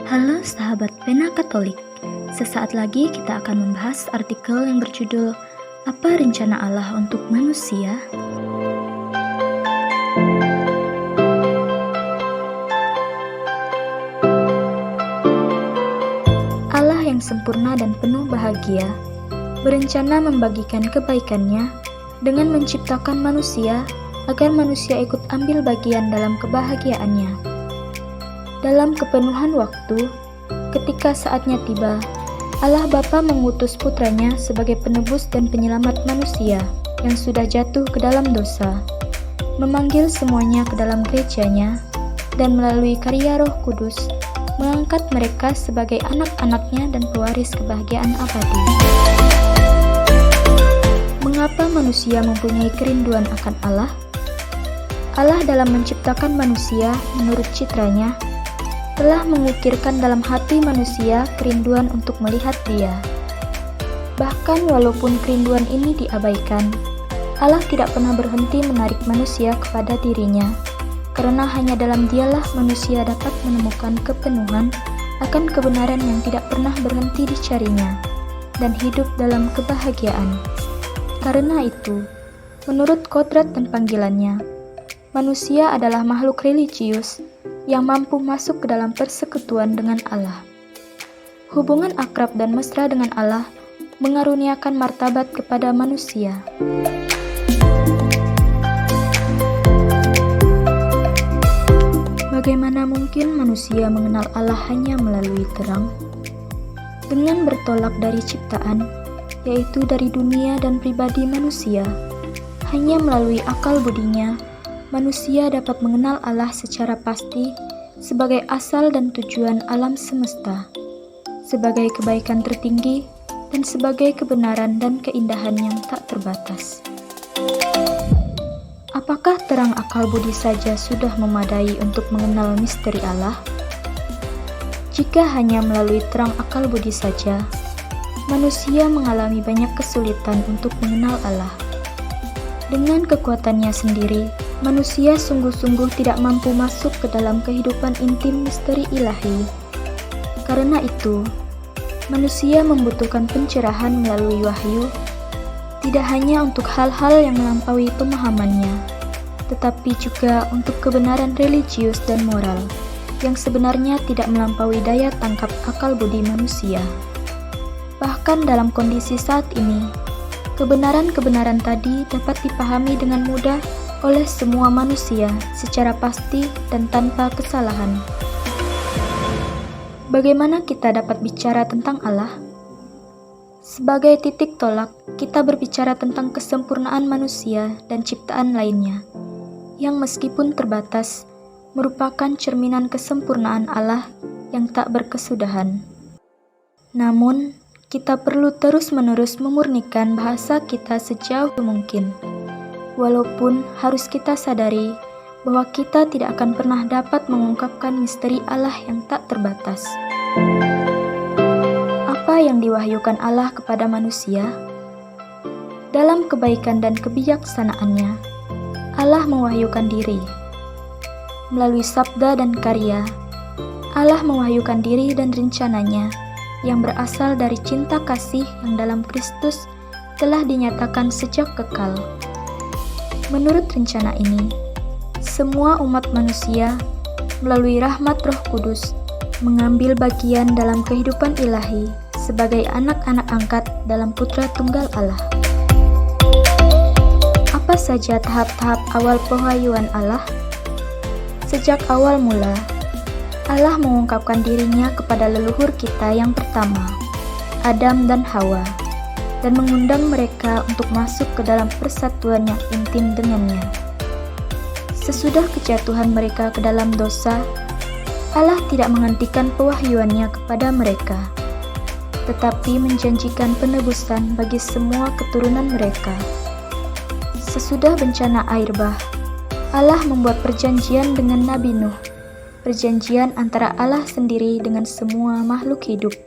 Halo sahabat Pena Katolik, sesaat lagi kita akan membahas artikel yang berjudul Apa Rencana Allah untuk Manusia? Allah yang sempurna dan penuh bahagia, berencana membagikan kebaikannya dengan menciptakan manusia agar manusia ikut ambil bagian dalam kebahagiaannya. Dalam kepenuhan waktu, ketika saatnya tiba, Allah Bapa mengutus putranya sebagai penebus dan penyelamat manusia yang sudah jatuh ke dalam dosa, memanggil semuanya ke dalam gerejanya, dan melalui karya Roh Kudus, mengangkat mereka sebagai anak-anaknya dan pewaris kebahagiaan abadi. Mengapa manusia mempunyai kerinduan akan Allah? Allah dalam menciptakan manusia menurut citranya, telah mengukirkan dalam hati manusia kerinduan untuk melihat Dia. Bahkan walaupun kerinduan ini diabaikan, Allah tidak pernah berhenti menarik manusia kepada dirinya, karena hanya dalam Dialah manusia dapat menemukan kepenuhan akan kebenaran yang tidak pernah berhenti dicarinya, dan hidup dalam kebahagiaan. Karena itu, menurut kodrat dan panggilannya, manusia adalah makhluk religius yang mampu masuk ke dalam persekutuan dengan Allah. Hubungan akrab dan mesra dengan Allah mengaruniakan martabat kepada manusia. Bagaimana mungkin manusia mengenal Allah hanya melalui terang? Dengan bertolak dari ciptaan, yaitu dari dunia dan pribadi manusia, hanya melalui akal budinya, manusia dapat mengenal Allah secara pasti sebagai asal dan tujuan alam semesta, sebagai kebaikan tertinggi, dan sebagai kebenaran dan keindahan yang tak terbatas. Apakah terang akal budi saja sudah memadai untuk mengenal misteri Allah? Jika hanya melalui terang akal budi saja, manusia mengalami banyak kesulitan untuk mengenal Allah. Dengan kekuatannya sendiri, manusia sungguh-sungguh tidak mampu masuk ke dalam kehidupan intim misteri ilahi. Karena itu, manusia membutuhkan pencerahan melalui wahyu, tidak hanya untuk hal-hal yang melampaui pemahamannya, tetapi juga untuk kebenaran religius dan moral, yang sebenarnya tidak melampaui daya tangkap akal budi manusia. Bahkan dalam kondisi saat ini, kebenaran-kebenaran tadi dapat dipahami dengan mudah oleh semua manusia secara pasti dan tanpa kesalahan. Bagaimana kita dapat bicara tentang Allah? Sebagai titik tolak, kita berbicara tentang kesempurnaan manusia dan ciptaan lainnya, yang meskipun terbatas, merupakan cerminan kesempurnaan Allah yang tak berkesudahan. Namun, kita perlu terus-menerus memurnikan bahasa kita sejauh mungkin. Walaupun harus kita sadari bahwa kita tidak akan pernah dapat mengungkapkan misteri Allah yang tak terbatas. Apa yang diwahyukan Allah kepada manusia? Dalam kebaikan dan kebijaksanaannya, Allah mewahyukan diri. Melalui sabda dan karya, Allah mewahyukan diri dan rencananya yang berasal dari cinta kasih yang dalam Kristus telah dinyatakan sejak kekal. Menurut rencana ini, semua umat manusia melalui rahmat Roh Kudus mengambil bagian dalam kehidupan ilahi sebagai anak-anak angkat dalam Putra Tunggal Allah. Apa saja tahap-tahap awal pewahyuan Allah? Sejak awal mula, Allah mengungkapkan dirinya kepada leluhur kita yang pertama, Adam dan Hawa, dan mengundang mereka untuk masuk ke dalam persatuan yang intim dengannya. Sesudah kejatuhan mereka ke dalam dosa, Allah tidak menghentikan pewahyuannya kepada mereka, tetapi menjanjikan penebusan bagi semua keturunan mereka. Sesudah bencana air bah, Allah membuat perjanjian dengan Nabi Nuh, perjanjian antara Allah sendiri dengan semua makhluk hidup.